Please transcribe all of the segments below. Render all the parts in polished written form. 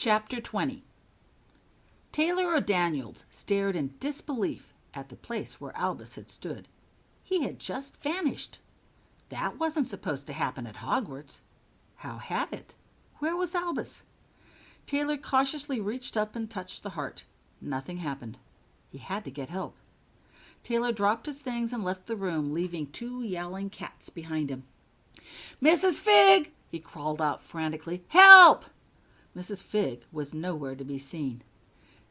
Chapter 20. Taylor O'Daniels stared in disbelief at the place where Albus had stood. He had just vanished. That wasn't supposed to happen at Hogwarts. How had it? Where was Albus? Taylor cautiously reached up and touched the heart. Nothing happened. He had to get help. Taylor dropped his things and left the room, leaving 2 yowling cats behind him. "Mrs. Figg!" he crawled out frantically. "Help!" Mrs. Figg was nowhere to be seen.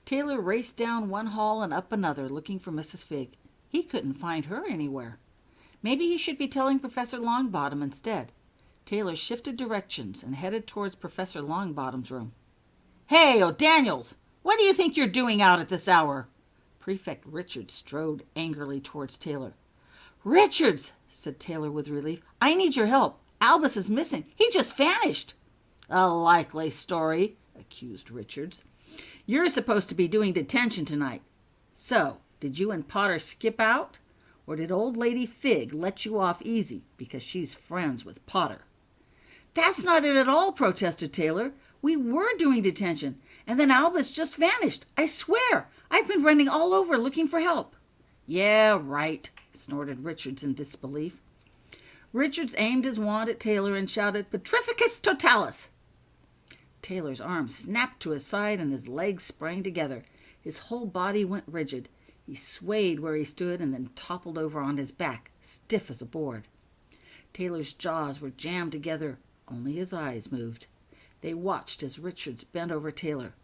Taylor raced down one hall and up another, looking for Mrs. Figg. He couldn't find her anywhere. Maybe he should be telling Professor Longbottom instead. Taylor shifted directions and headed towards Professor Longbottom's room. "Hey, O'Daniels! What do you think you're doing out at this hour?" Prefect Richards strode angrily towards Taylor. "Richards," said Taylor with relief, "I need your help. Albus is missing. He just vanished." "A likely story," accused Richards. "You're supposed to be doing detention tonight. So, did you and Potter skip out? Or did old lady Figg let you off easy because she's friends with Potter?" "That's not it at all," protested Taylor. "We were doing detention, and then Albus just vanished. I swear, I've been running all over looking for help." "Yeah, right," snorted Richards in disbelief. Richards aimed his wand at Taylor and shouted, "Petrificus totalis!" Taylor's arm snapped to his side and his legs sprang together. His whole body went rigid. He swayed where he stood and then toppled over on his back, stiff as a board. Taylor's jaws were jammed together. Only his eyes moved. They watched as Richards bent over Taylor.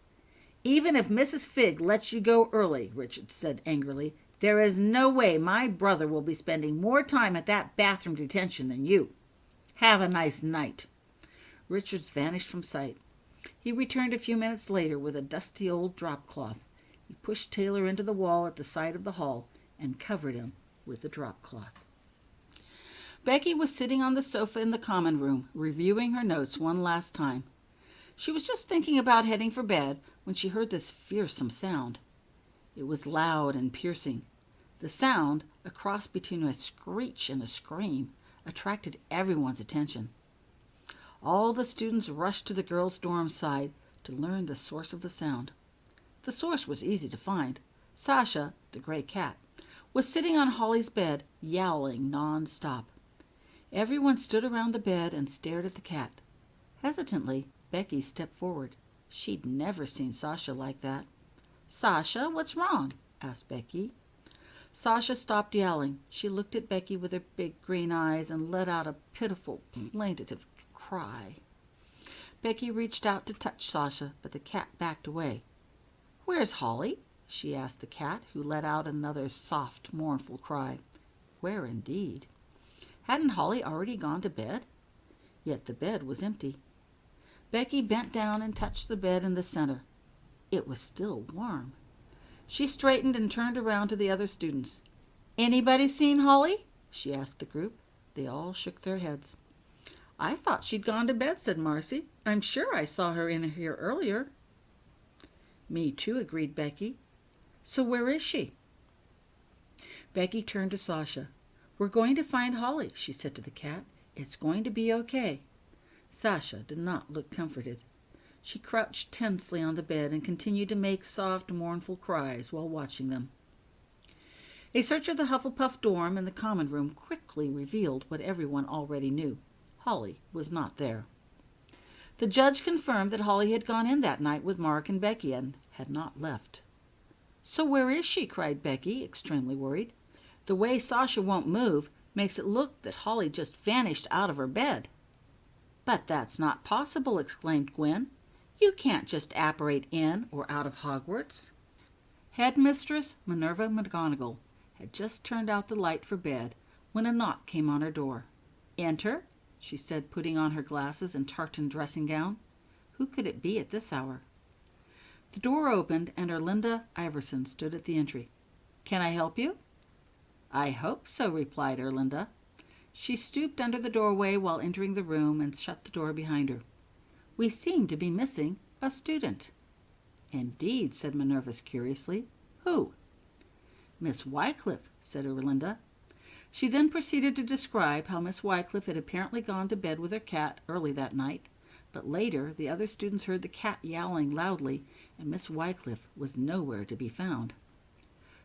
"Even if Mrs. Figg lets you go early," Richards said angrily, "there is no way my brother will be spending more time at that bathroom detention than you. Have a nice night." Richards vanished from sight. He returned a few minutes later with a dusty old drop-cloth. He pushed Taylor into the wall at the side of the hall and covered him with the drop-cloth. Becky was sitting on the sofa in the common room, reviewing her notes one last time. She was just thinking about heading for bed when she heard this fearsome sound. It was loud and piercing. The sound, a cross between a screech and a scream, attracted everyone's attention. All the students rushed to the girls' dorm side to learn the source of the sound. The source was easy to find. Sasha, the gray cat, was sitting on Holly's bed, yowling non-stop. Everyone stood around the bed and stared at the cat. Hesitantly, Becky stepped forward. She'd never seen Sasha like that. "Sasha, what's wrong?" asked Becky. Sasha stopped yowling. She looked at Becky with her big green eyes and let out a pitiful, plaintive cry. Becky reached out to touch Sasha, but the cat backed away. "Where's Holly?" she asked the cat, who let out another soft, mournful cry. Where indeed? Hadn't Holly already gone to bed? Yet the bed was empty. Becky bent down and touched the bed in the center. It was still warm. She straightened and turned around to the other students. "Anybody seen Holly?" she asked the group. They all shook their heads. "I thought she'd gone to bed," said Marcy. "I'm sure I saw her in here earlier." "Me too," agreed Becky. "So where is she?" Becky turned to Sasha. "We're going to find Holly," she said to the cat. "It's going to be okay." Sasha did not look comforted. She crouched tensely on the bed and continued to make soft, mournful cries while watching them. A search of the Hufflepuff dorm and the common room quickly revealed what everyone already knew. Holly was not there. The judge confirmed that Holly had gone in that night with Mark and Becky and had not left. "So where is she?" cried Becky, extremely worried. "The way Sasha won't move makes it look that Holly just vanished out of her bed." "But that's not possible," exclaimed Gwen. "You can't just apparate in or out of Hogwarts." Headmistress Minerva McGonagall had just turned out the light for bed when a knock came on her door. "Enter," she said, putting on her glasses and tartan dressing gown. Who could it be at this hour? The door opened and Erlinda Iverson stood at the entry. "Can I help you?" "I hope so," replied Erlinda. She stooped under the doorway while entering the room and shut the door behind her. "We seem to be missing a student." "Indeed," said Minerva curiously. "Who?" "Miss Wycliffe," said Erlinda. She then proceeded to describe how Miss Wycliffe had apparently gone to bed with her cat early that night, But later, the other students heard the cat yowling loudly, and Miss Wycliffe was nowhere to be found.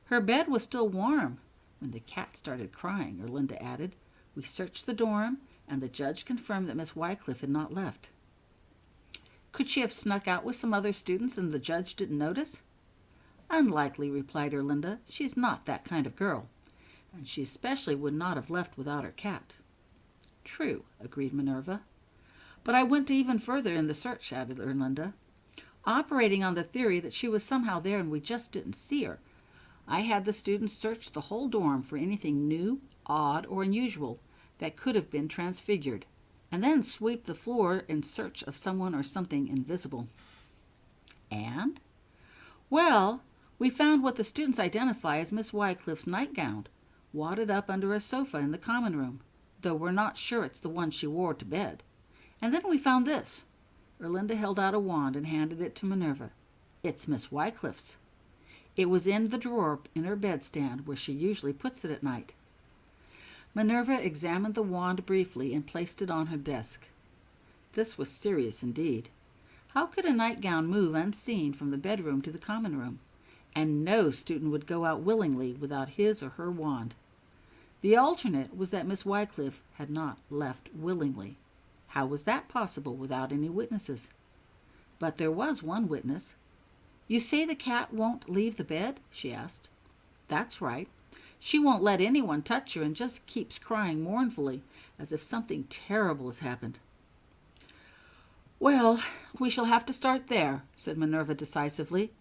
Her bed was still warm when the cat started crying, Erlinda added. We searched the dorm, and the judge confirmed that Miss Wycliffe had not left. Could she have snuck out with some other students and the judge didn't notice? Unlikely, replied Erlinda. She's not that kind of girl, and she especially would not have left without her cat. True, agreed Minerva. But I went even further in the search, added Erlinda, operating on the theory that she was somehow there and we just didn't see her. I had the students search the whole dorm for anything new, odd, or unusual that could have been transfigured, and then sweep the floor in search of someone or something invisible. And? Well, we found what the students identify as Miss Wycliffe's nightgown, wadded up under a sofa in the common room, though we're not sure it's the one she wore to bed. And then we found this. Erlinda held out a wand and handed it to Minerva. It's Miss Wycliffe's. It was in the drawer in her bedstand where she usually puts it at night. Minerva examined the wand briefly and placed it on her desk. This was serious indeed. How could a nightgown move unseen from the bedroom to the common room? And no student would go out willingly without his or her wand. The alternate was that Miss Wycliffe had not left willingly. How was that possible without any witnesses? But there was one witness. You say the cat won't leave the bed? She asked. That's right. She won't let anyone touch her and just keeps crying mournfully, as if something terrible has happened. Well, we shall have to start there, said Minerva decisively.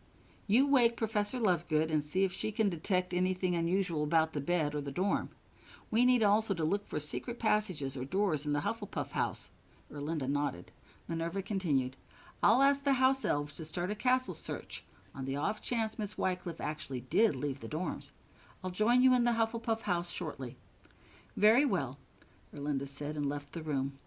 You wake Professor Lovegood and see if she can detect anything unusual about the bed or the dorm. We need also to look for secret passages or doors in the Hufflepuff house. Erlinda nodded. Minerva continued, I'll ask the house elves to start a castle search, on the off chance Miss Wycliffe actually did leave the dorms. I'll join you in the Hufflepuff house shortly. Very well, Erlinda said and left the room.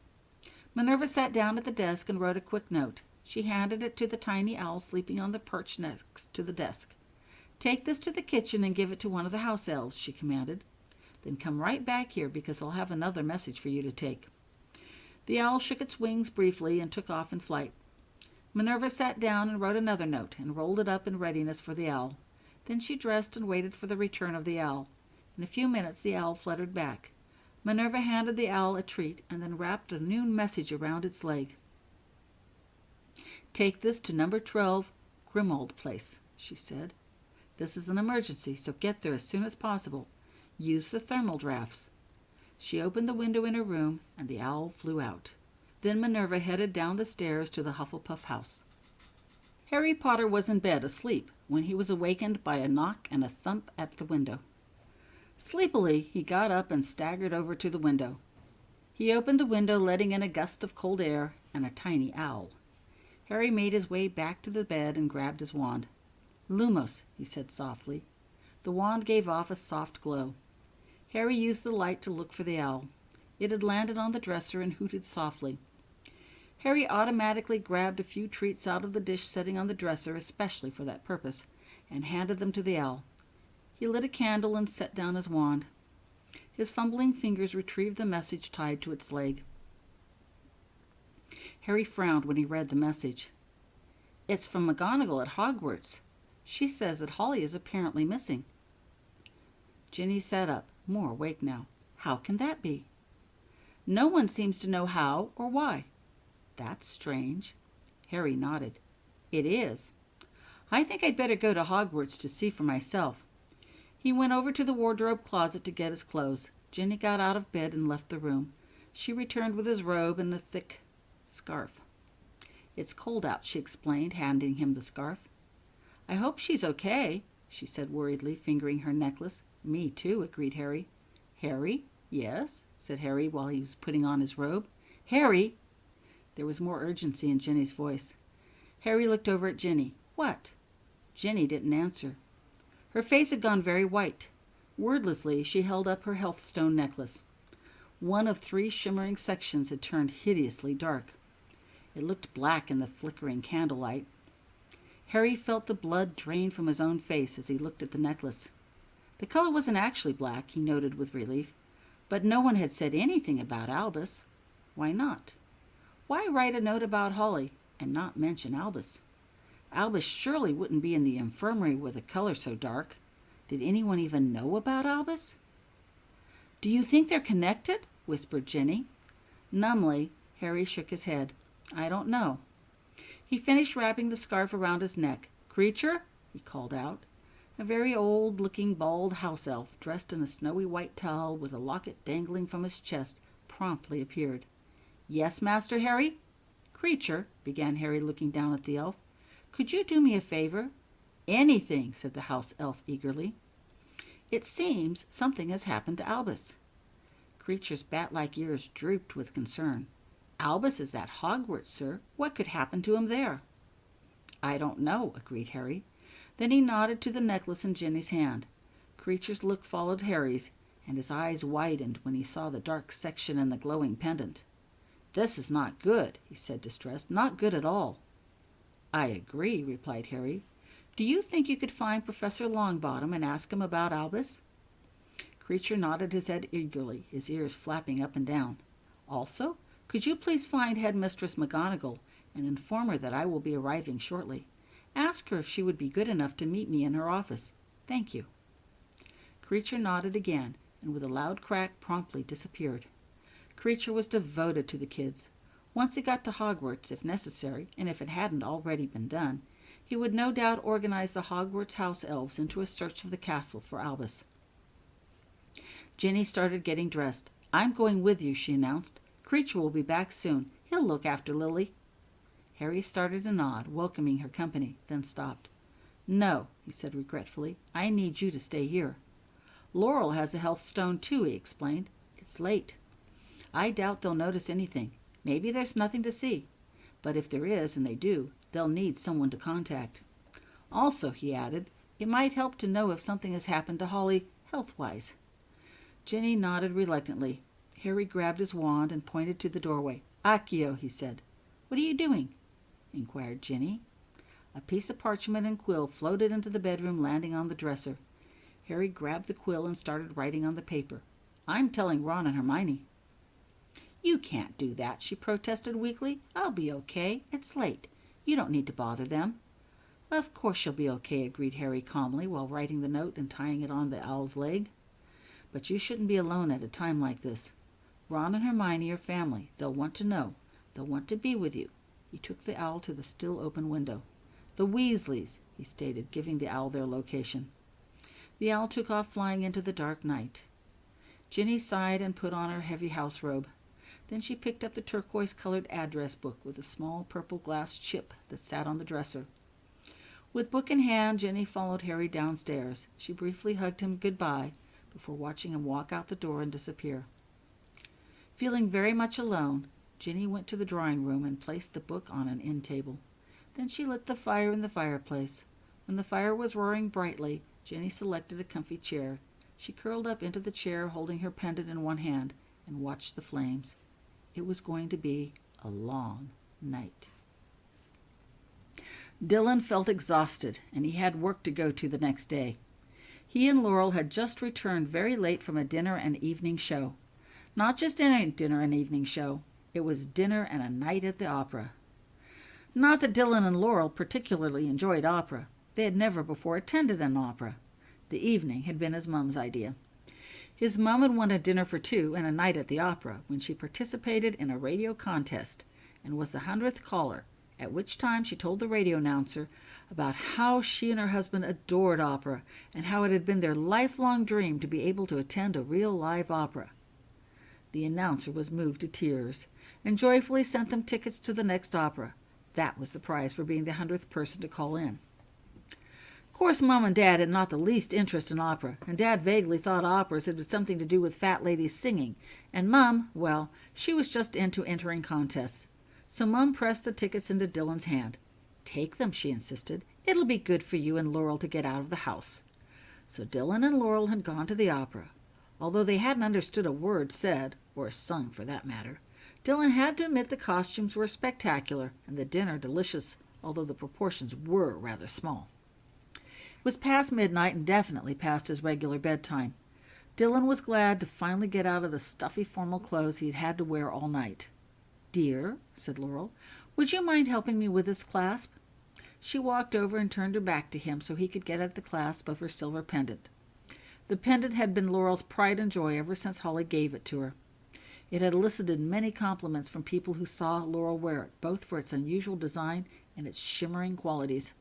Minerva sat down at the desk and wrote a quick note. She handed it to the tiny owl sleeping on the perch next to the desk. Take this to the kitchen and give it to one of the house elves, she commanded. Then come right back here because I'll have another message for you to take. The owl shook its wings briefly and took off in flight. Minerva sat down and wrote another note and rolled it up in readiness for the owl. Then she dressed and waited for the return of the owl. In a few minutes the owl fluttered back. Minerva handed the owl a treat and then wrapped a new message around its leg. Take this to number 12, Grimmauld Place, she said. This is an emergency, so get there as soon as possible. Use the thermal drafts. She opened the window in her room, and the owl flew out. Then Minerva headed down the stairs to the Hufflepuff house. Harry Potter was in bed asleep when he was awakened by a knock and a thump at the window. Sleepily, he got up and staggered over to the window. He opened the window, letting in a gust of cold air and a tiny owl. Harry made his way back to the bed and grabbed his wand. Lumos, he said softly. The wand gave off a soft glow. Harry used the light to look for the owl. It had landed on the dresser and hooted softly. Harry automatically grabbed a few treats out of the dish setting on the dresser, especially for that purpose, and handed them to the owl. He lit a candle and set down his wand. His fumbling fingers retrieved the message tied to its leg. Harry frowned when he read the message. It's from McGonagall at Hogwarts. She says that Holly is apparently missing. Ginny sat up, more awake now. How can that be? No one seems to know how or why. That's strange. Harry nodded. It is. I think I'd better go to Hogwarts to see for myself. He went over to the wardrobe closet to get his clothes. Ginny got out of bed and left the room. She returned with his robe and a thick scarf. It's cold out, she explained, handing him the scarf. I hope she's okay, she said worriedly, fingering her necklace. Me too, agreed Harry. Harry? Yes, said Harry while he was putting on his robe. Harry! There was more urgency in Ginny's voice. Harry looked over at Ginny. What? Ginny didn't answer. Her face had gone very white. Wordlessly, she held up her healthstone necklace. One of 3 shimmering sections had turned hideously dark. It looked black in the flickering candlelight. Harry felt the blood drain from his own face as he looked at the necklace. The color wasn't actually black, he noted with relief, but no one had said anything about Albus. Why not? Why write a note about Holly and not mention Albus? Albus surely wouldn't be in the infirmary with a color so dark. Did anyone even know about Albus? "Do you think they're connected?" whispered Jenny. Numbly, Harry shook his head. "I don't know." He finished wrapping the scarf around his neck. "Creature," he called out. A very old-looking bald house elf, dressed in a snowy white towel with a locket dangling from his chest, promptly appeared. "Yes, Master Harry?" "Creature," began Harry, looking down at the elf, "could you do me a favor?" "Anything," said the house elf eagerly. "It seems something has happened to Albus." Creature's bat-like ears drooped with concern. "Albus is at Hogwarts, sir. What could happen to him there?" "I don't know," agreed Harry. Then he nodded to the necklace in Jenny's hand. Creature's look followed Harry's, and his eyes widened when he saw the dark section in the glowing pendant. "This is not good," he said, distressed. "Not good at all." "I agree," replied Harry. "Do you think you could find Professor Longbottom and ask him about Albus?" Creature nodded his head eagerly, his ears flapping up and down. "Also, could you please find Headmistress McGonagall and inform her that I will be arriving shortly? Ask her if she would be good enough to meet me in her office. Thank you." Creature nodded again, and with a loud crack promptly disappeared. Creature was devoted to the kids. Once he got to Hogwarts, if necessary, and if it hadn't already been done, he would no doubt organize the Hogwarts house elves into a search of the castle for Albus. Ginny started getting dressed. "I'm going with you," she announced. "Creature will be back soon. He'll look after Lily." Harry started to nod, welcoming her company, then stopped. "No," he said regretfully. "I need you to stay here." "Laurel has a health stone too," he explained. "It's late. I doubt they'll notice anything. Maybe there's nothing to see. But if there is, and they do, they'll need someone to contact. Also," he added, "it might help to know if something has happened to Holly health-wise." Ginny nodded reluctantly. Harry grabbed his wand and pointed to the doorway. "Accio," he said. "What are you doing?" inquired Ginny. A piece of parchment and quill floated into the bedroom, landing on the dresser. Harry grabbed the quill and started writing on the paper. "I'm telling Ron and Hermione." "You can't do that," she protested weakly. "I'll be okay. It's late. You don't need to bother them." "Of course you'll be okay," agreed Harry calmly while writing the note and tying it on the owl's leg. "But you shouldn't be alone at a time like this. Ron and Hermione are family. They'll want to know. They'll want to be with you." He took the owl to the still open window. "The Weasleys," he stated, giving the owl their location. The owl took off flying into the dark night. Ginny sighed and put on her heavy house robe. Then she picked up the turquoise-colored address book with a small purple glass chip that sat on the dresser. With book in hand, Ginny followed Harry downstairs. She briefly hugged him goodbye before watching him walk out the door and disappear. Feeling very much alone, Ginny went to the drawing room and placed the book on an end table. Then she lit the fire in the fireplace. When the fire was roaring brightly, Ginny selected a comfy chair. She curled up into the chair, holding her pendant in one hand, and watched the flames. It was going to be a long night. Dylan felt exhausted, and he had work to go to the next day. He and Laurel had just returned very late from a dinner and evening show. Not just any dinner and evening show. It was dinner and a night at the opera. Not that Dylan and Laurel particularly enjoyed opera. They had never before attended an opera. The evening had been his mum's idea. His mum had won a dinner for two and a night at the opera when she participated in a radio contest and was the 100th caller, at which time she told the radio announcer about how she and her husband adored opera and how it had been their lifelong dream to be able to attend a real live opera. The announcer was moved to tears and joyfully sent them tickets to the next opera. That was the prize for being the 100th person to call in. Of course, Mom and Dad had not the least interest in opera, and Dad vaguely thought operas had something to do with fat ladies singing, and Mom, well, she was just into entering contests. So Mom pressed the tickets into Dylan's hand. "Take them," she insisted. "It'll be good for you and Laurel to get out of the house." So Dylan and Laurel had gone to the opera. Although they hadn't understood a word said, or sung for that matter, Dylan had to admit the costumes were spectacular and the dinner delicious, although the proportions were rather small. It was past midnight and definitely past his regular bedtime. Dylan was glad to finally get out of the stuffy formal clothes he'd had to wear all night. "Dear," said Laurel, "would you mind helping me with this clasp?" She walked over and turned her back to him so he could get at the clasp of her silver pendant. The pendant had been Laurel's pride and joy ever since Holly gave it to her. It had elicited many compliments from people who saw Laurel wear it, both for its unusual design and its shimmering qualities.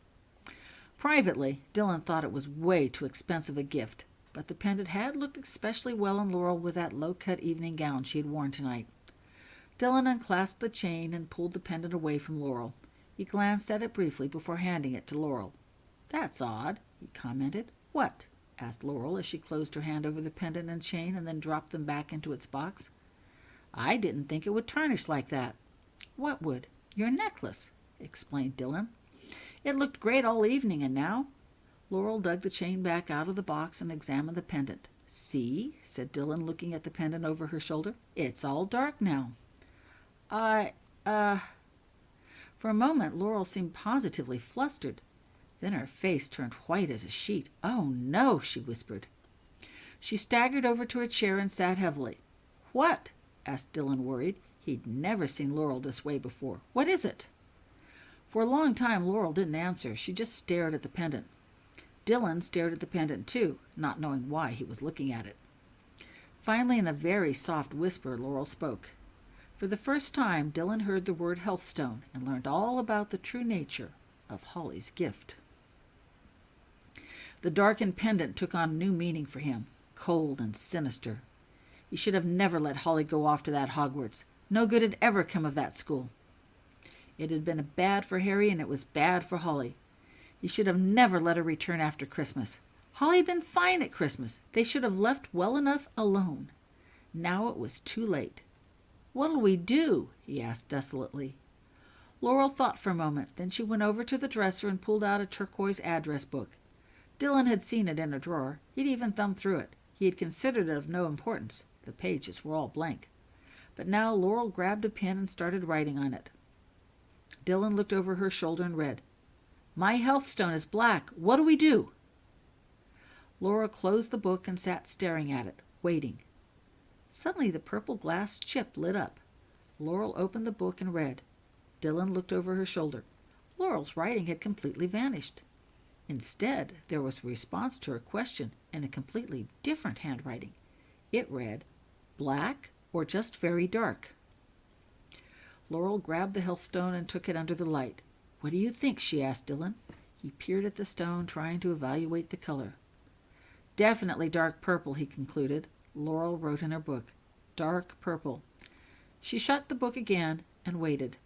Privately, Dylan thought it was way too expensive a gift, but the pendant had looked especially well on Laurel with that low-cut evening gown she had worn tonight. Dylan unclasped the chain and pulled the pendant away from Laurel. He glanced at it briefly before handing it to Laurel. "That's odd," he commented. "What?" asked Laurel as she closed her hand over the pendant and chain and then dropped them back into its box. "I didn't think it would tarnish like that." "What would?" "Your necklace," explained Dylan. "It looked great all evening, and now—" Laurel dug the chain back out of the box and examined the pendant. "See," said Dylan, looking at the pendant over her shoulder. "It's all dark now." For a moment, Laurel seemed positively flustered. Then her face turned white as a sheet. "Oh, no," she whispered. She staggered over to her chair and sat heavily. "What?" asked Dylan, worried. He'd never seen Laurel this way before. "What is it?" For a long time, Laurel didn't answer. She just stared at the pendant. Dylan stared at the pendant, too, not knowing why he was looking at it. Finally, in a very soft whisper, Laurel spoke. For the first time, Dylan heard the word healthstone and learned all about the true nature of Holly's gift. The darkened pendant took on new meaning for him, cold and sinister. He should have never let Holly go off to that Hogwarts. No good had ever come of that school. It had been bad for Harry, and it was bad for Holly. He should have never let her return after Christmas. Holly had been fine at Christmas. They should have left well enough alone. Now it was too late. "What'll we do?" he asked desolately. Laurel thought for a moment. Then she went over to the dresser and pulled out a turquoise address book. Dylan had seen it in a drawer. He'd even thumbed through it. He had considered it of no importance. The pages were all blank. But now Laurel grabbed a pen and started writing on it. Dylan looked over her shoulder and read, "My healthstone is black. What do we do?" Laurel closed the book and sat staring at it, waiting. Suddenly the purple glass chip lit up. Laurel opened the book and read. Dylan looked over her shoulder. Laurel's writing had completely vanished. Instead, there was a response to her question in a completely different handwriting. It read, "Black or just very dark?" Laurel grabbed the healthstone and took it under the light. "What do you think?" she asked Dylan. He peered at the stone, trying to evaluate the color. "Definitely dark purple," he concluded. Laurel wrote in her book, "Dark purple." She shut the book again and waited.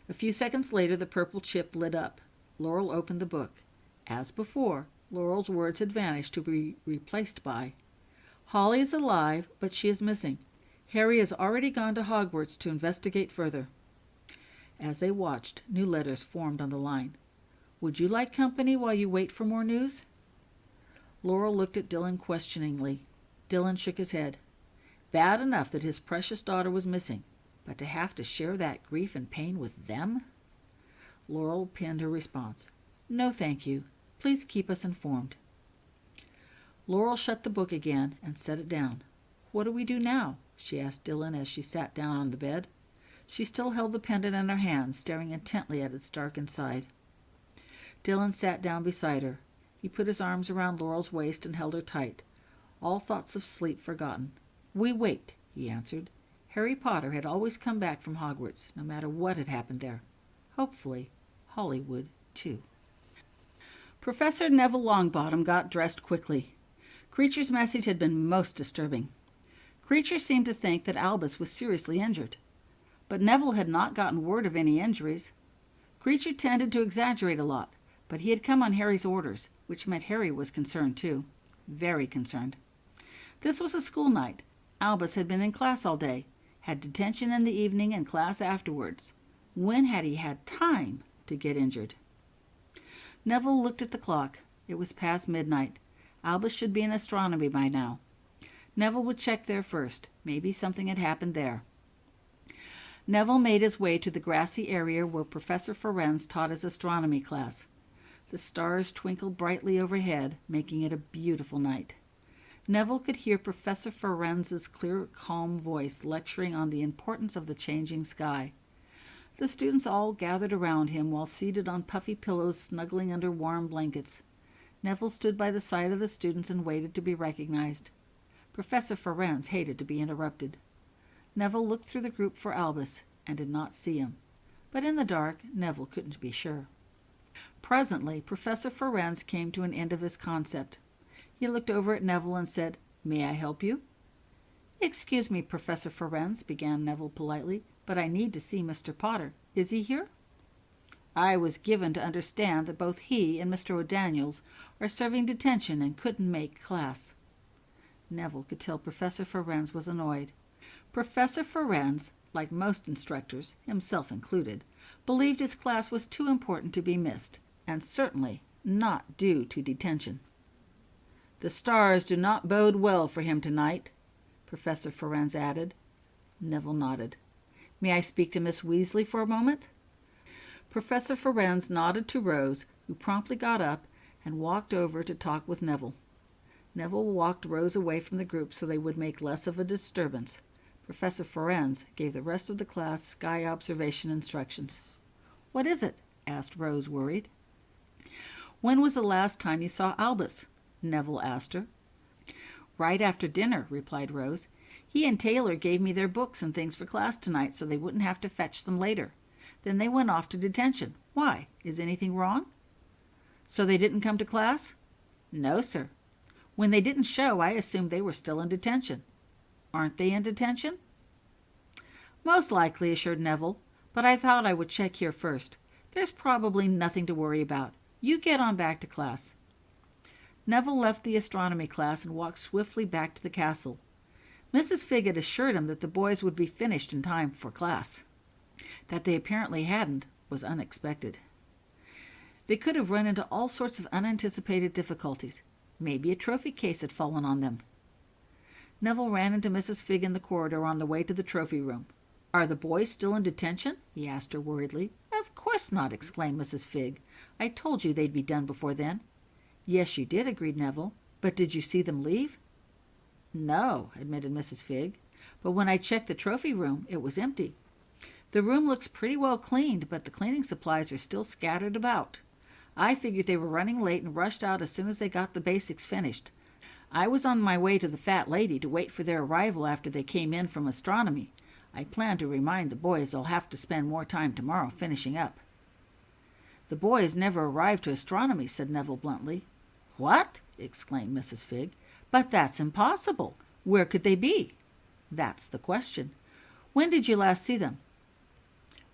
A few seconds later, the purple chip lit up. Laurel opened the book. As before, Laurel's words had vanished to be replaced by, "Holly is alive, but she is missing. Harry has already gone to Hogwarts to investigate further." As they watched, new letters formed on the line. "Would you like company while you wait for more news?" Laurel looked at Dylan questioningly. Dylan shook his head. Bad enough that his precious daughter was missing, but to have to share that grief and pain with them? Laurel penned her response. "No, thank you. Please keep us informed." Laurel shut the book again and set it down. "What do we do now?" she asked Dylan as she sat down on the bed. She still held the pendant in her hand, staring intently at its darkened side. Dylan sat down beside her. He put his arms around Laurel's waist and held her tight, all thoughts of sleep forgotten. "We wait," he answered. Harry Potter had always come back from Hogwarts, no matter what had happened there. Hopefully, Holly would, too. Professor Neville Longbottom got dressed quickly. Creature's message had been most disturbing. Creature seemed to think that Albus was seriously injured. But Neville had not gotten word of any injuries. Creature tended to exaggerate a lot, but he had come on Harry's orders, which meant Harry was concerned too. Very concerned. This was a school night. Albus had been in class all day, had detention in the evening and class afterwards. When had he had time to get injured? Neville looked at the clock. It was past midnight. Albus should be in astronomy by now. Neville would check there first. Maybe something had happened there. Neville made his way to the grassy area where Professor Ferenz taught his astronomy class. The stars twinkled brightly overhead, making it a beautiful night. Neville could hear Professor Forenz's clear, calm voice lecturing on the importance of the changing sky. The students all gathered around him while seated on puffy pillows snuggling under warm blankets. Neville stood by the side of the students and waited to be recognized. Professor Ferenz hated to be interrupted. Neville looked through the group for Albus and did not see him, but in the dark Neville couldn't be sure. Presently Professor Ferenz came to an end of his concept. He looked over at Neville and said, "May I help you?" "Excuse me, Professor Ferenz," began Neville politely, "but I need to see Mr. Potter. Is he here?" "I was given to understand that both he and Mr. O'Daniels are serving detention and couldn't make class." Neville could tell Professor Ferenz was annoyed. Professor Ferenz, like most instructors, himself included, believed his class was too important to be missed, and certainly not due to detention. "The stars do not bode well for him tonight," Professor Ferenz added. Neville nodded. "May I speak to Miss Weasley for a moment?" Professor Ferenz nodded to Rose, who promptly got up and walked over to talk with Neville. Neville walked Rose away from the group so they would make less of a disturbance. Professor Ferenz gave the rest of the class sky observation instructions. "What is it?" asked Rose, worried. "When was the last time you saw Albus?" Neville asked her. "Right after dinner," replied Rose. "He and Taylor gave me their books and things for class tonight so they wouldn't have to fetch them later. Then they went off to detention. Why? Is anything wrong?" "So they didn't come to class?" "No, sir. When they didn't show, I assumed they were still in detention." "Aren't they in detention?" "Most likely," assured Neville, "but I thought I would check here first. There's probably nothing to worry about. You get on back to class." Neville left the astronomy class and walked swiftly back to the castle. Mrs. Figg had assured him that the boys would be finished in time for class. That they apparently hadn't was unexpected. They could have run into all sorts of unanticipated difficulties. Maybe a trophy case had fallen on them. Neville ran into Mrs. Figg in the corridor on the way to the trophy room. "Are the boys still in detention?" he asked her worriedly. "Of course not," exclaimed Mrs. Figg. "I told you they'd be done before then." "Yes, you did," agreed Neville. "But did you see them leave?" "No," admitted Mrs. Figg. "But when I checked the trophy room, it was empty. The room looks pretty well cleaned, but the cleaning supplies are still scattered about. I figured they were running late and rushed out as soon as they got the basics finished. I was on my way to the Fat Lady to wait for their arrival after they came in from astronomy. I plan to remind the boys they'll have to spend more time tomorrow finishing up." "The boys never arrived to astronomy," said Neville bluntly. "What?" exclaimed Mrs. Figg. "But that's impossible. Where could they be?" "That's the question. When did you last see them?"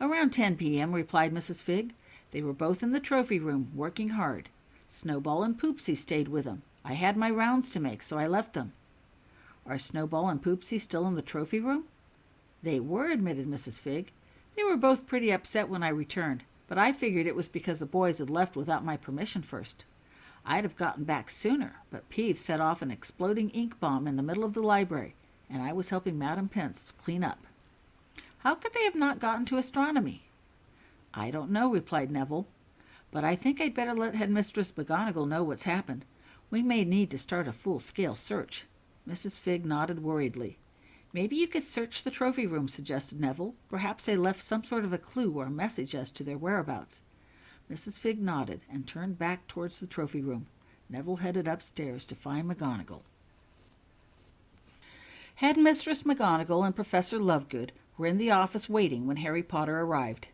"Around 10 p.m., replied Mrs. Figg. "They were both in the trophy room, working hard. Snowball and Poopsie stayed with them. I had my rounds to make, so I left them." "Are Snowball and Poopsie still in the trophy room?" "They were," admitted Mrs. Figg. "They were both pretty upset when I returned, but I figured it was because the boys had left without my permission first. I'd have gotten back sooner, but Peeves set off an exploding ink bomb in the middle of the library, and I was helping Madam Pence clean up." "How could they have not gotten to astronomy?" "I don't know," replied Neville, "but I think I'd better let Headmistress McGonagall know what's happened. We may need to start a full-scale search." Mrs. Figg nodded worriedly. "Maybe you could search the trophy room," suggested Neville. "Perhaps they left some sort of a clue or a message as to their whereabouts." Mrs. Figg nodded and turned back towards the trophy room. Neville headed upstairs to find McGonagall. Headmistress McGonagall and Professor Lovegood were in the office waiting when Harry Potter arrived.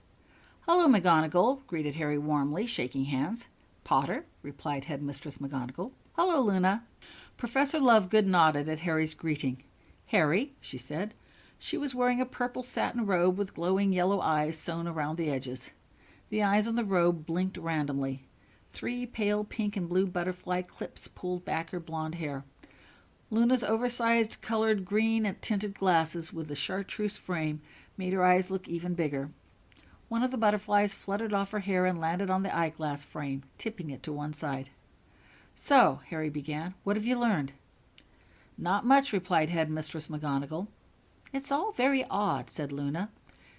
"Hello, McGonagall," greeted Harry warmly, shaking hands. "Potter," replied Headmistress McGonagall. "Hello, Luna." Professor Lovegood nodded at Harry's greeting. "Harry," she said. She was wearing a purple satin robe with glowing yellow eyes sewn around the edges. The eyes on the robe blinked randomly. 3 pale pink and blue butterfly clips pulled back her blonde hair. Luna's oversized colored green and tinted glasses with the chartreuse frame made her eyes look even bigger. One of the butterflies fluttered off her hair and landed on the eyeglass frame, tipping it to one side. "So," Harry began, "what have you learned?" "Not much," replied Headmistress McGonagall. "It's all very odd," said Luna.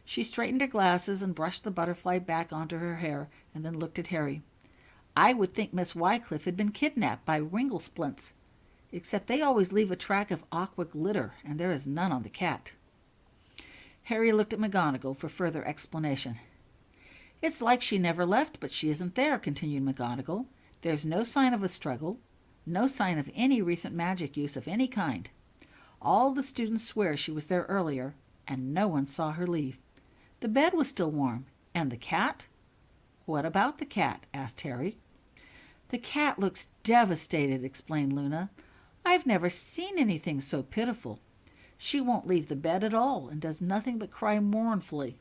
She straightened her glasses and brushed the butterfly back onto her hair, and then looked at Harry. "I would think Miss Wycliffe had been kidnapped by Ringlesplints." except they always leave a track of aqua glitter, and there is none on the cat. Harry looked at McGonagall for further explanation. It's like she never left, but she isn't there, continued McGonagall. There's no sign of a struggle, no sign of any recent magic use of any kind. All the students swear she was there earlier, and no one saw her leave. The bed was still warm. And the cat? What about the cat? Asked Harry. The cat looks devastated, explained Luna. I've never seen anything so pitiful. She won't leave the bed at all, and does nothing but cry mournfully.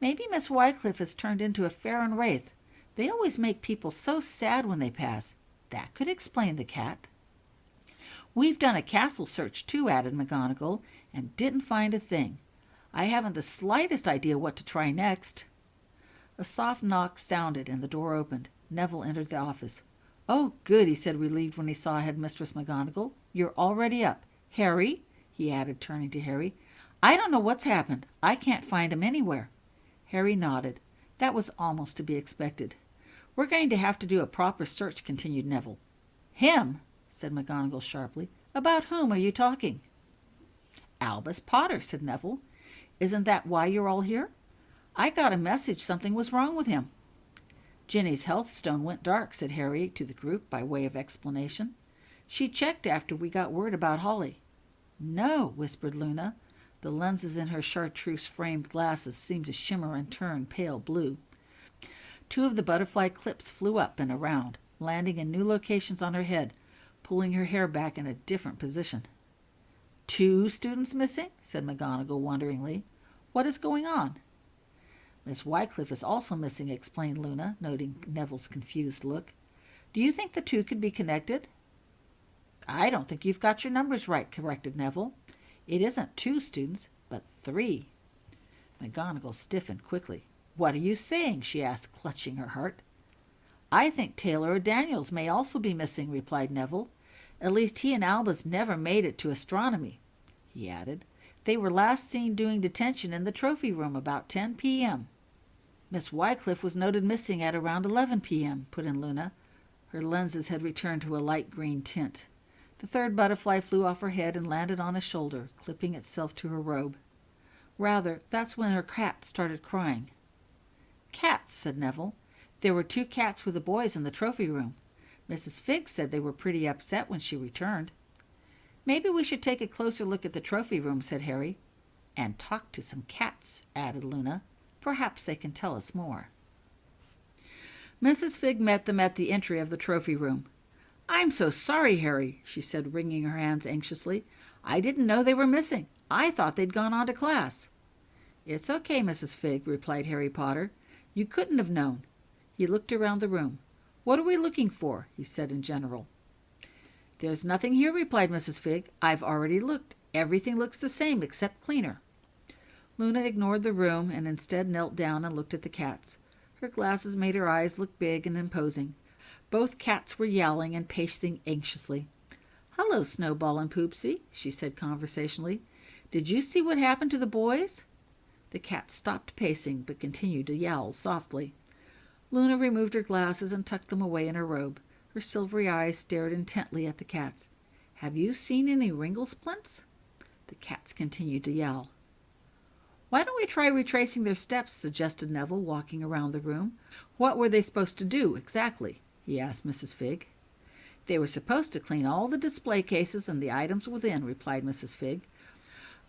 Maybe Miss Wycliffe has turned into a fairy wraith. They always make people so sad when they pass. That could explain the cat. We've done a castle search, too, added McGonagall, and didn't find a thing. I haven't the slightest idea what to try next. A soft knock sounded, and the door opened. Neville entered the office. Oh, good, he said, relieved when he saw Headmistress McGonagall. You're already up. Harry, he added, turning to Harry, I don't know what's happened. I can't find him anywhere. Harry nodded. That was almost to be expected. We're going to have to do a proper search, continued Neville. Him, said McGonagall sharply. About whom are you talking? Albus Potter, said Neville. Isn't that why you're all here? I got a message something was wrong with him. Ginny's health stone went dark, said Harry to the group by way of explanation. She checked after we got word about Holly. No, whispered Luna. The lenses in her chartreuse-framed glasses seemed to shimmer and turn pale blue. Two of the butterfly clips flew up and around, landing in new locations on her head, pulling her hair back in a different position. 2 students missing? Said McGonagall wonderingly. What is going on? Miss Wycliffe is also missing, explained Luna, noting Neville's confused look. Do you think the 2 could be connected? I don't think you've got your numbers right, corrected Neville. It isn't 2 students, but 3. McGonagall stiffened quickly. What are you saying? She asked, clutching her heart. I think Taylor or Daniels may also be missing, replied Neville. At least he and Albus never made it to astronomy, he added. They were last seen doing detention in the trophy room about 10 p.m. Miss Wycliffe was noted missing at around 11 p.m., put in Luna. Her lenses had returned to a light green tint. The 3rd butterfly flew off her head and landed on a shoulder, clipping itself to her robe. Rather, that's when her cat started crying. Cats, said Neville. There were 2 cats with the boys in the trophy room. Mrs. Figg said they were pretty upset when she returned. Maybe we should take a closer look at the trophy room, said Harry. And talk to some cats, added Luna. Perhaps they can tell us more. Mrs. Figg met them at the entry of the trophy room. I'm so sorry, Harry, she said, wringing her hands anxiously. I didn't know they were missing. I thought they'd gone on to class. It's okay, Mrs. Figg, replied Harry Potter. You couldn't have known. He looked around the room. What are we looking for? He said in general. There's nothing here, replied Mrs. Figg. I've already looked. Everything looks the same except cleaner. Luna ignored the room and instead knelt down and looked at the cats. Her glasses made her eyes look big and imposing. Both cats were yowling and pacing anxiously. Hello, Snowball and Poopsie, she said conversationally. Did you see what happened to the boys? The cats stopped pacing but continued to yowl softly. Luna removed her glasses and tucked them away in her robe. Her silvery eyes stared intently at the cats. Have you seen any wrinkle splints? The cats continued to yowl. Why don't we try retracing their steps, suggested Neville, walking around the room. What were they supposed to do, exactly? He asked Mrs. Figg. They were supposed to clean all the display cases and the items within, replied Mrs. Figg.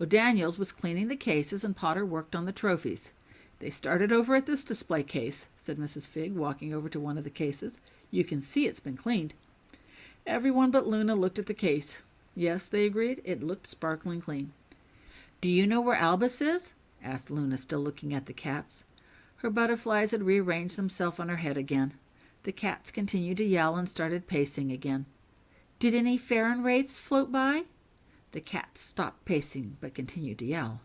O'Daniels was cleaning the cases and Potter worked on the trophies. They started over at this display case, said Mrs. Figg, walking over to one of the cases. You can see it's been cleaned. Everyone but Luna looked at the case. Yes, they agreed, it looked sparkling clean. Do you know where Albus is? Asked Luna, still looking at the cats. Her butterflies had rearranged themselves on her head again. The cats continued to yowl and started pacing again. Did any Farron wraiths float by? The cats stopped pacing but continued to yowl.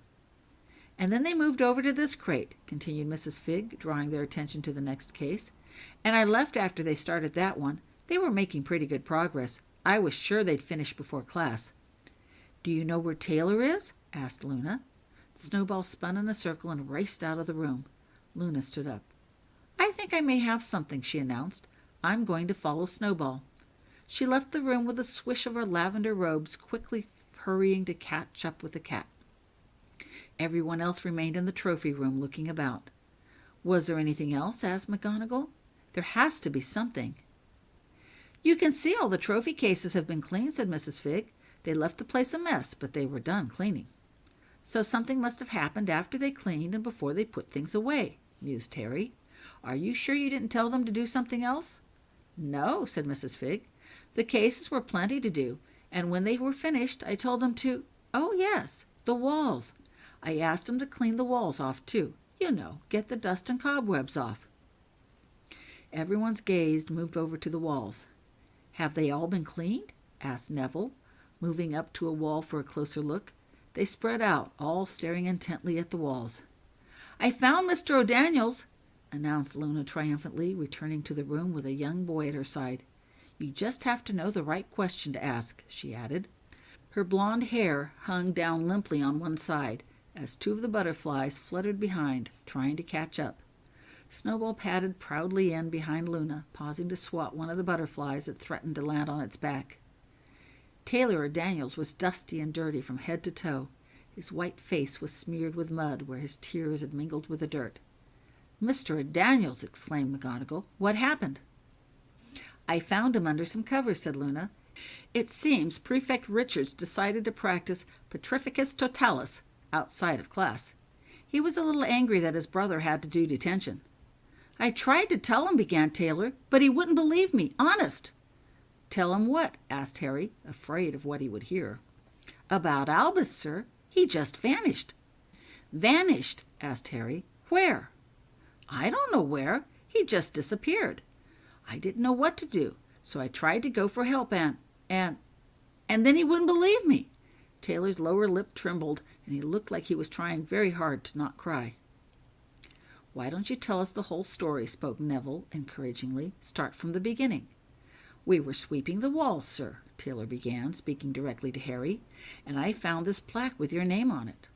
And then they moved over to this crate, continued Mrs. Figg, drawing their attention to the next case. And I left after they started that one. They were making pretty good progress. I was sure they'd finish before class. Do you know where Taylor is? Asked Luna. Snowball spun in a circle and raced out of the room. Luna stood up. I think I may have something, she announced. I'm going to follow Snowball. She left the room with a swish of her lavender robes, quickly hurrying to catch up with the cat. Everyone else remained in the trophy room looking about. Was there anything else? Asked McGonagall. There has to be something. You can see all the trophy cases have been cleaned, said Mrs. Figg. They left the place a mess, but they were done cleaning. So something must have happened after they cleaned and before they put things away, mused Harry. Are you sure you didn't tell them to do something else? No, said Mrs. Figg. The cases were plenty to do, and when they were finished, I told them to— Oh, yes, the walls. I asked them to clean the walls off, too. You know, get the dust and cobwebs off. Everyone's gaze moved over to the walls. Have they all been cleaned? Asked Neville, moving up to a wall for a closer look. They spread out, all staring intently at the walls. I found Mr. O'Daniel's, announced Luna triumphantly, returning to the room with a young boy at her side. You just have to know the right question to ask, she added. Her blonde hair hung down limply on one side, as two of the butterflies fluttered behind, trying to catch up. Snowball padded proudly in behind Luna, pausing to swat one of the butterflies that threatened to land on its back. Taylor O'Daniels was dusty and dirty from head to toe. His white face was smeared with mud where his tears had mingled with the dirt. Mr. O'Daniels, exclaimed McGonagall. What happened? I found him under some covers, said Luna. It seems Prefect Richards decided to practice Petrificus Totalis outside of class. He was a little angry that his brother had to do detention. I tried to tell him, began Taylor, but he wouldn't believe me, honest. Tell him what? Asked Harry, afraid of what he would hear. About Albus, sir. He just vanished. Vanished? Asked Harry. Where? I don't know where. He just disappeared. I didn't know what to do, so I tried to go for help and then he wouldn't believe me. Taylor's lower lip trembled, and he looked like he was trying very hard to not cry. Why don't you tell us the whole story, spoke Neville encouragingly. Start from the beginning. We were sweeping the walls, sir, Taylor began, speaking directly to Harry, and I found this plaque with your name on it.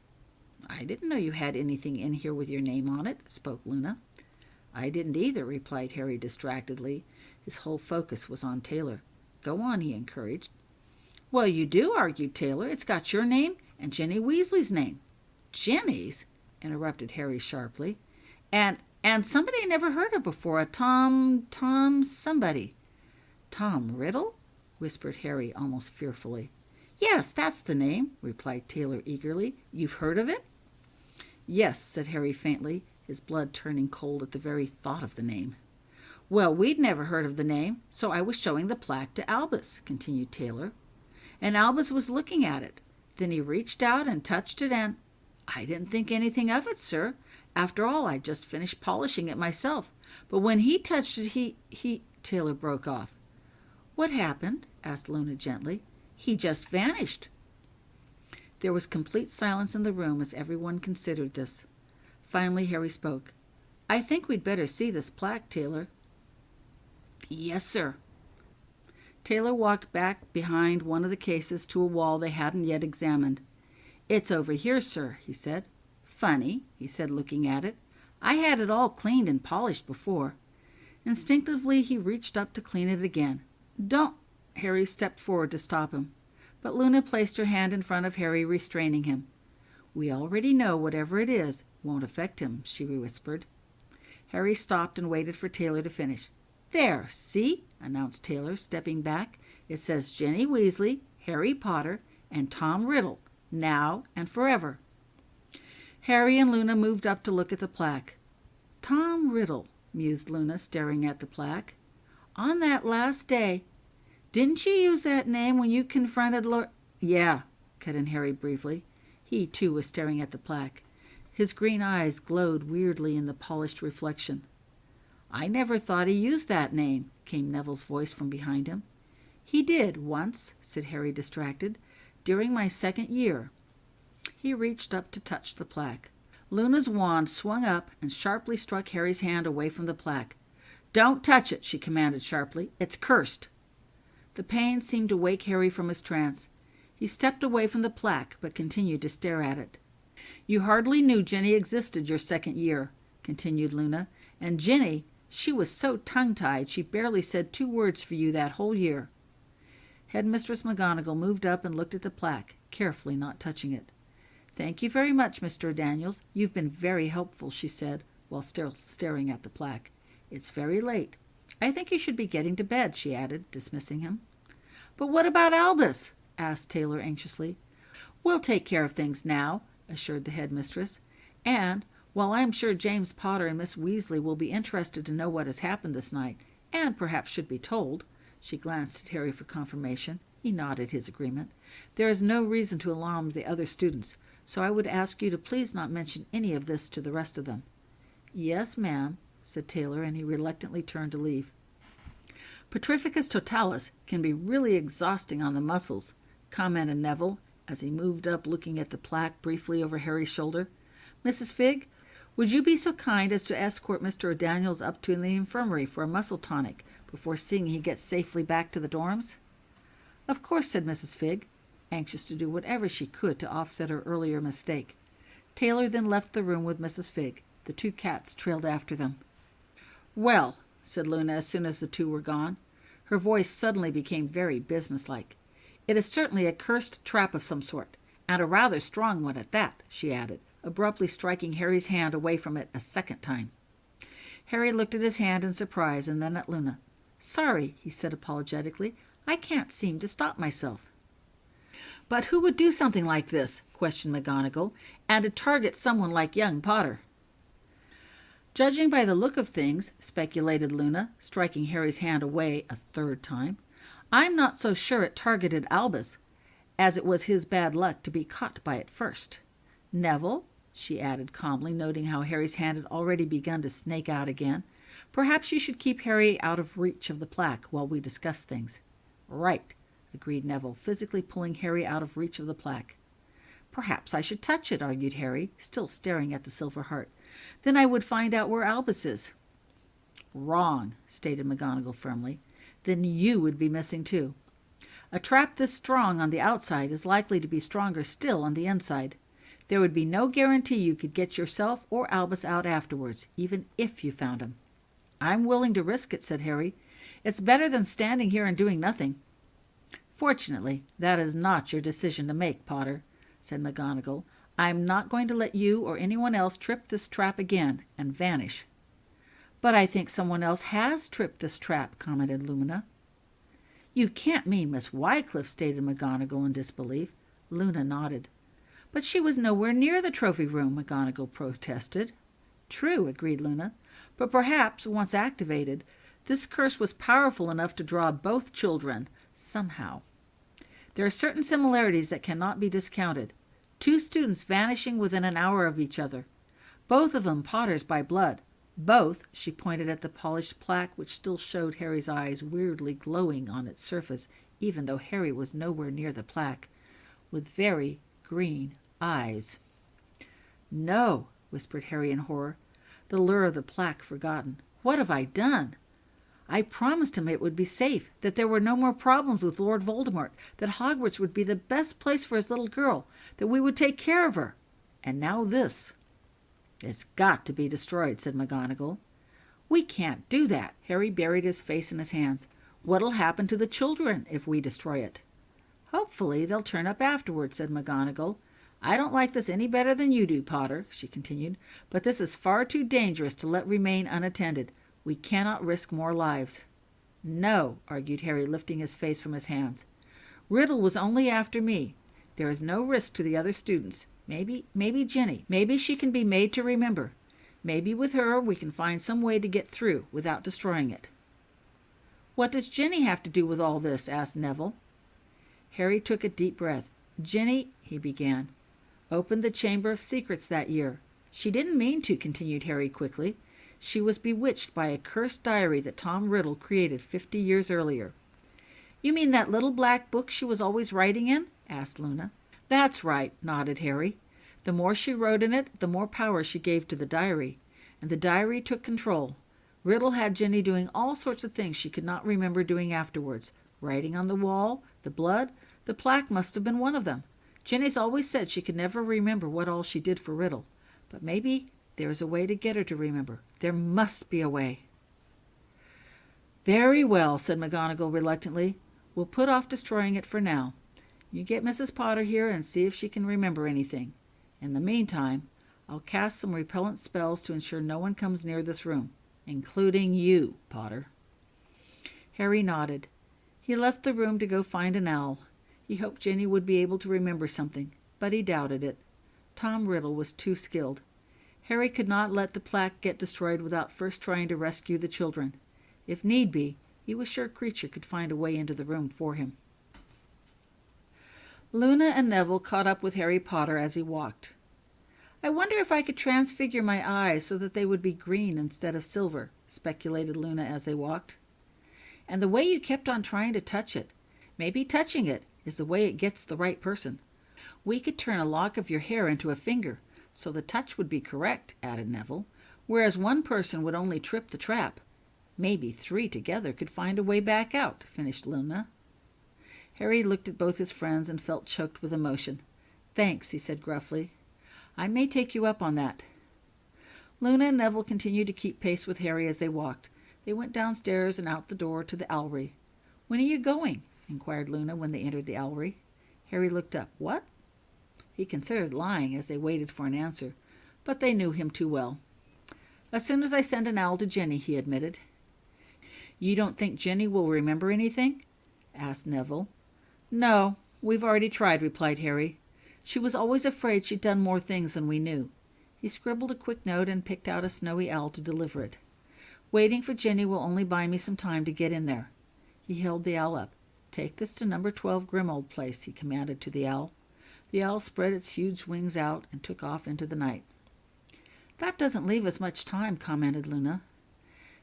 I didn't know you had anything in here with your name on it, spoke Luna. I didn't either, replied Harry distractedly. His whole focus was on Taylor. Go on, he encouraged. Well, you do, argued Taylor. It's got your name and Ginny Weasley's name. Ginny's? Interrupted Harry sharply. And somebody I never heard of before, a Tom somebody. Tom Riddle? Whispered Harry almost fearfully. Yes, that's the name, replied Taylor eagerly. You've heard of it? Yes, said Harry faintly, his blood turning cold at the very thought of the name. Well, we'd never heard of the name, so I was showing the plaque to Albus, continued Taylor. And Albus was looking at it. Then he reached out and touched it and— I didn't think anything of it, sir. After all, I'd just finished polishing it myself. But when he touched it, he— Taylor broke off. What happened? Asked Luna gently. He just vanished. There was complete silence in the room as everyone considered this. Finally, Harry spoke. I think we'd better see this plaque, Taylor. Yes, sir. Taylor walked back behind one of the cases to a wall they hadn't yet examined. It's over here, sir, he said. Funny, he said, looking at it. I had it all cleaned and polished before. Instinctively, he reached up to clean it again. Don't— Harry stepped forward to stop him, but Luna placed her hand in front of Harry, restraining him. We already know whatever it is won't affect him, she whispered. Harry stopped and waited for Taylor to finish. There, see? Announced Taylor, stepping back. It says Ginny Weasley, Harry Potter, and Tom Riddle, now and forever. Harry and Luna moved up to look at the plaque. Tom Riddle, mused Luna, staring at the plaque. On that last day. Didn't you use that name when you confronted Lord— Yeah, cut in Harry briefly. He, too, was staring at the plaque. His green eyes glowed weirdly in the polished reflection. I never thought he used that name, came Neville's voice from behind him. He did, once, said Harry, distracted, during my second year. He reached up to touch the plaque. Luna's wand swung up and sharply struck Harry's hand away from the plaque. Don't touch it, she commanded sharply. It's cursed. The pain seemed to wake Harry from his trance. He stepped away from the plaque, but continued to stare at it. You hardly knew Ginny existed your second year, continued Luna, and Ginny, she was so tongue-tied she barely said 2 words for you that whole year. Headmistress McGonagall moved up and looked at the plaque, carefully not touching it. "Thank you very much, Mr. Daniels. You've been very helpful," she said, while still staring at the plaque. "It's very late. I think you should be getting to bed," she added, dismissing him. "But what about Albus?" asked Taylor anxiously. "We'll take care of things now," assured the headmistress. "And, while I am sure James Potter and Miss Weasley will be interested to know what has happened this night, and perhaps should be told," she glanced at Harry for confirmation. He nodded his agreement. "There is no reason to alarm the other students, so I would ask you to please not mention any of this to the rest of them." "Yes, ma'am," said Taylor, and he reluctantly turned to leave. "Petrificus totalis can be really exhausting on the muscles," commented Neville, as he moved up looking at the plaque briefly over Harry's shoulder. "Mrs. Figg, would you be so kind as to escort Mr. Daniels up to the infirmary for a muscle tonic before seeing he gets safely back to the dorms?" "Of course," said Mrs. Figg, anxious to do whatever she could to offset her earlier mistake. Taylor then left the room with Mrs. Figg. The two cats trailed after them. "Well," said Luna as soon as the two were gone. Her voice suddenly became very businesslike. "It is certainly a cursed trap of some sort, and a rather strong one at that," she added, abruptly striking Harry's hand away from it a second time. Harry looked at his hand in surprise and then at Luna. "Sorry," he said apologetically. "I can't seem to stop myself." "But who would do something like this?" questioned McGonagall, "and to target someone like young Potter?" "Judging by the look of things," speculated Luna, striking Harry's hand away a third time, "I'm not so sure it targeted Albus, as it was his bad luck to be caught by it first. Neville," she added calmly, noting how Harry's hand had already begun to snake out again, "perhaps you should keep Harry out of reach of the plaque while we discuss things." "Right," agreed Neville, physically pulling Harry out of reach of the plaque. "Perhaps I should touch it," argued Harry, still staring at the silver heart. "Then I would find out where Albus is." "Wrong," stated McGonagall firmly. "Then you would be missing too. A trap this strong on the outside is likely to be stronger still on the inside. There would be no guarantee you could get yourself or Albus out afterwards, even if you found him." "I'm willing to risk it," said Harry. "It's better than standing here and doing nothing." "Fortunately, that is not your decision to make, Potter," said McGonagall. "I'm not going to let you or anyone else trip this trap again and vanish." "But I think someone else has tripped this trap," commented Luna. "You can't mean Miss Wycliffe," stated McGonagall in disbelief. Luna nodded. "But she was nowhere near the trophy room," McGonagall protested. "True," agreed Luna. "But perhaps, once activated, this curse was powerful enough to draw both children, somehow. There are certain similarities that cannot be discounted. Two students vanishing within an hour of each other. Both of them Potters by blood. Both," she pointed at the polished plaque which still showed Harry's eyes weirdly glowing on its surface, even though Harry was nowhere near the plaque, "with very green eyes." "No," whispered Harry in horror, the lure of the plaque forgotten. "What have I done? I promised him it would be safe, that there were no more problems with Lord Voldemort, that Hogwarts would be the best place for his little girl, that we would take care of her. And now this." "It's got to be destroyed," said McGonagall. "We can't do that." Harry buried his face in his hands. "What'll happen to the children if we destroy it?" "Hopefully they'll turn up afterward," said McGonagall. "I don't like this any better than you do, Potter," she continued, "but this is far too dangerous to let remain unattended. We cannot risk more lives." "No," argued Harry, lifting his face from his hands. "Riddle was only after me. There is no risk to the other students. Maybe Ginny. Maybe she can be made to remember. Maybe with her we can find some way to get through without destroying it." "What does Ginny have to do with all this?" asked Neville. Harry took a deep breath. "Ginny," he began, "opened the Chamber of Secrets that year. She didn't mean to," continued Harry quickly. "She was bewitched by a cursed diary that Tom Riddle created 50 years earlier." "You mean that little black book she was always writing in?" asked Luna. "That's right," nodded Harry. "The more she wrote in it, the more power she gave to the diary, and the diary took control. Riddle had Ginny doing all sorts of things she could not remember doing afterwards. Writing on the wall, the blood, the plaque must have been one of them. Ginny's always said she could never remember what all she did for Riddle, but maybe there is a way to get her to remember. There must be a way." "Very well," said McGonagall reluctantly. We'll put off destroying it for now. You get Mrs. Potter here and see if she can remember anything. In the meantime, I'll cast some repellent spells to ensure no one comes near this room, including you, Potter." Harry nodded. He left the room to go find an owl. He hoped Jenny would be able to remember something, but he doubted it. Tom Riddle was too skilled. Harry could not let the plaque get destroyed without first trying to rescue the children. If need be, he was sure Creature could find a way into the room for him. Luna and Neville caught up with Harry Potter as he walked. "I wonder if I could transfigure my eyes so that they would be green instead of silver," speculated Luna as they walked. "And the way you kept on trying to touch it. Maybe touching it is the way it gets the right person. We could turn a lock of your hair into a finger, so the touch would be correct," added Neville, "whereas one person would only trip the trap. Maybe 3 together could find a way back out," finished Luna. Harry looked at both his friends and felt choked with emotion. "Thanks," he said gruffly. "I may take you up on that." Luna and Neville continued to keep pace with Harry as they walked. They went downstairs and out the door to the owlry. "When are you going?" inquired Luna when they entered the owlry. Harry looked up. "What?" He considered lying as they waited for an answer, but they knew him too well. "As soon as I send an owl to Jenny," he admitted. "You don't think Jenny will remember anything?" asked Neville. "No, we've already tried," replied Harry. "She was always afraid she'd done more things than we knew." He scribbled a quick note and picked out a snowy owl to deliver it. "Waiting for Jenny will only buy me some time to get in there." He held the owl up. "Take this to number 12 Grimold Place," he commanded to the owl. The owl spread its huge wings out and took off into the night. "That doesn't leave us much time," commented Luna.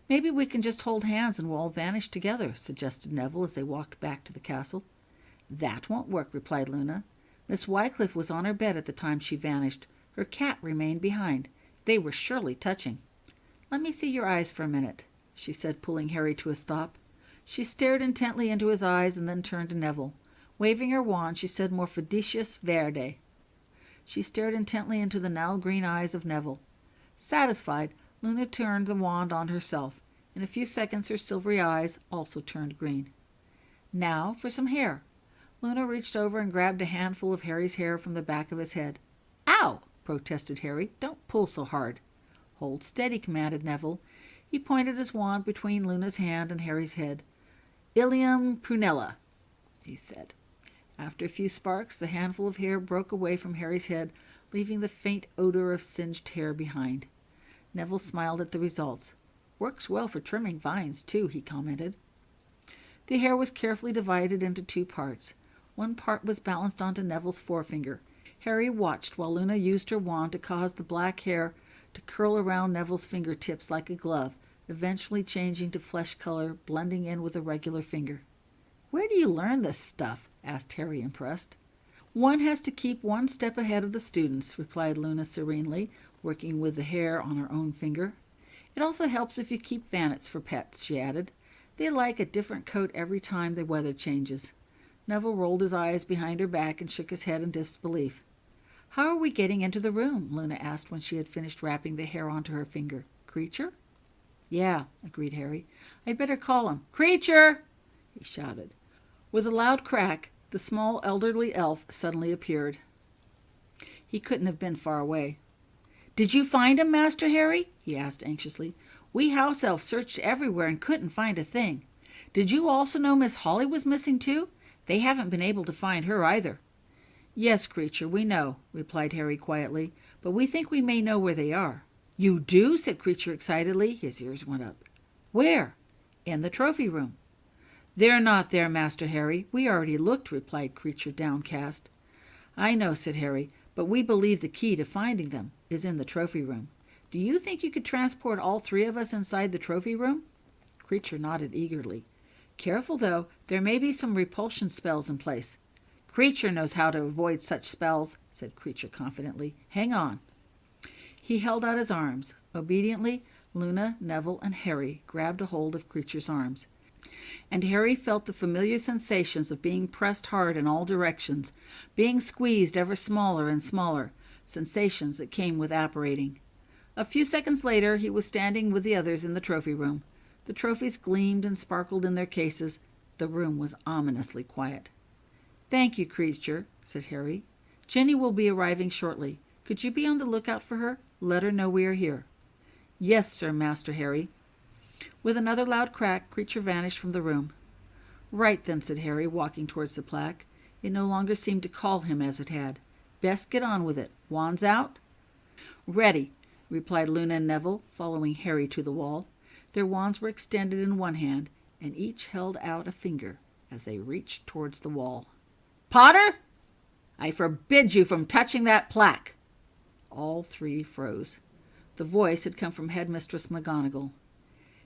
"Maybe we can just hold hands and we'll all vanish together," suggested Neville as they walked back to the castle. "That won't work," replied Luna. "Miss Wycliffe was on her bed at the time she vanished. Her cat remained behind. They were surely touching." "Let me see your eyes for a minute," she said, pulling Harry to a stop. She stared intently into his eyes and then turned to Neville. Waving her wand, she said more fiducious verde. She stared intently into the now green eyes of Neville. Satisfied, Luna turned the wand on herself. In a few seconds her silvery eyes also turned green. "Now for some hair." Luna reached over and grabbed a handful of Harry's hair from the back of his head. "Ow!" protested Harry. "Don't pull so hard." "Hold steady," commanded Neville. He pointed his wand between Luna's hand and Harry's head. "Ilium prunella," he said. After a few sparks, the handful of hair broke away from Harry's head, leaving the faint odor of singed hair behind. Neville smiled at the results. "Works well for trimming vines, too," he commented. The hair was carefully divided into 2 parts. One part was balanced onto Neville's forefinger. Harry watched while Luna used her wand to cause the black hair to curl around Neville's fingertips like a glove, eventually changing to flesh color, blending in with a regular finger. "Where do you learn this stuff?" asked Harry, impressed. "One has to keep one step ahead of the students," replied Luna serenely, working with the hair on her own finger. "It also helps if you keep vannets for pets," she added. "They like a different coat every time the weather changes." Neville rolled his eyes behind her back and shook his head in disbelief. "How are we getting into the room?" Luna asked when she had finished wrapping the hair onto her finger. "Creature?" "Yeah," agreed Harry. "I'd better call him. Creature!" he shouted. With a loud crack, the small elderly elf suddenly appeared. He couldn't have been far away. "Did you find him, Master Harry?" he asked anxiously. "We house elves searched everywhere and couldn't find a thing. Did you also know Miss Holly was missing too? They haven't been able to find her either." "Yes, Creature, we know," replied Harry quietly, "but we think we may know where they are." "You do?" said Creature excitedly. His ears went up. "Where?" "In the trophy room." "They're not there, Master Harry. We already looked," replied Creature, downcast. "I know," said Harry, "but we believe the key to finding them is in the trophy room. Do you think you could transport all 3 of us inside the trophy room?" Creature nodded eagerly. "Careful, though. There may be some repulsion spells in place." "Creature knows how to avoid such spells," said Creature confidently. "Hang on." He held out his arms. Obediently, Luna, Neville, and Harry grabbed a hold of Creature's arms. And Harry felt the familiar sensations of being pressed hard in all directions, being squeezed ever smaller and smaller, sensations that came with apparating. A few seconds later, he was standing with the others in the trophy room. The trophies gleamed and sparkled in their cases. The room was ominously quiet. "Thank you, creature," said Harry. "Jenny will be arriving shortly. Could you be on the lookout for her? Let her know we are here." "Yes, sir, Master Harry." With another loud crack, Creature vanished from the room. "Right then," said Harry, walking towards the plaque. It no longer seemed to call him as it had. "Best get on with it. Wands out?" "Ready," replied Luna and Neville, following Harry to the wall. Their wands were extended in one hand, and each held out a finger as they reached towards the wall. "Potter, I forbid you from touching that plaque." All three froze. The voice had come from Headmistress McGonagall.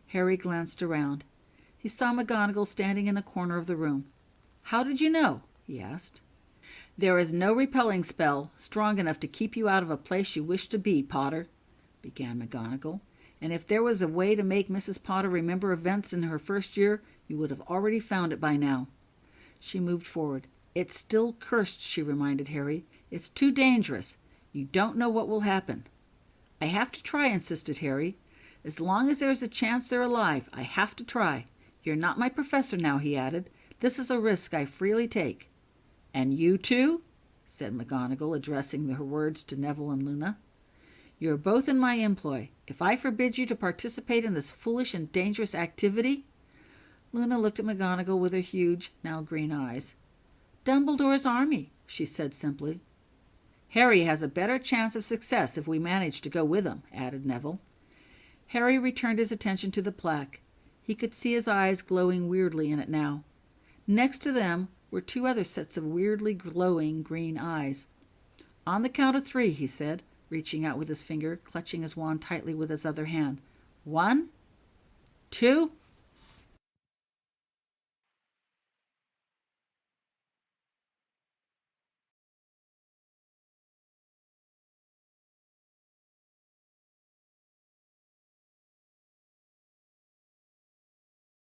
Harry glanced around. He saw McGonagall standing in a corner of the room. "How did you know?" he asked. "There is no repelling spell strong enough to keep you out of a place you wish to be, Potter," began McGonagall. "And if there was a way to make Mrs. Potter remember events in her first year, you would have already found it by now." She moved forward. "It's still cursed," she reminded Harry. "It's too dangerous. You don't know what will happen." "I have to try," insisted Harry. "As long as there is a chance they're alive, I have to try. You're not my professor now," he added. "This is a risk I freely take." "And you too?" said McGonagall, addressing her words to Neville and Luna. "You are both in my employ. If I forbid you to participate in this foolish and dangerous activity—" Luna looked at McGonagall with her huge, now green eyes. "Dumbledore's army," she said simply. "Harry has a better chance of success if we manage to go with him," added Neville. Harry returned his attention to the plaque. He could see his eyes glowing weirdly in it now. Next to them were two other sets of weirdly glowing green eyes. "On the count of 3, he said, reaching out with his finger, clutching his wand tightly with his other hand. 1, 2,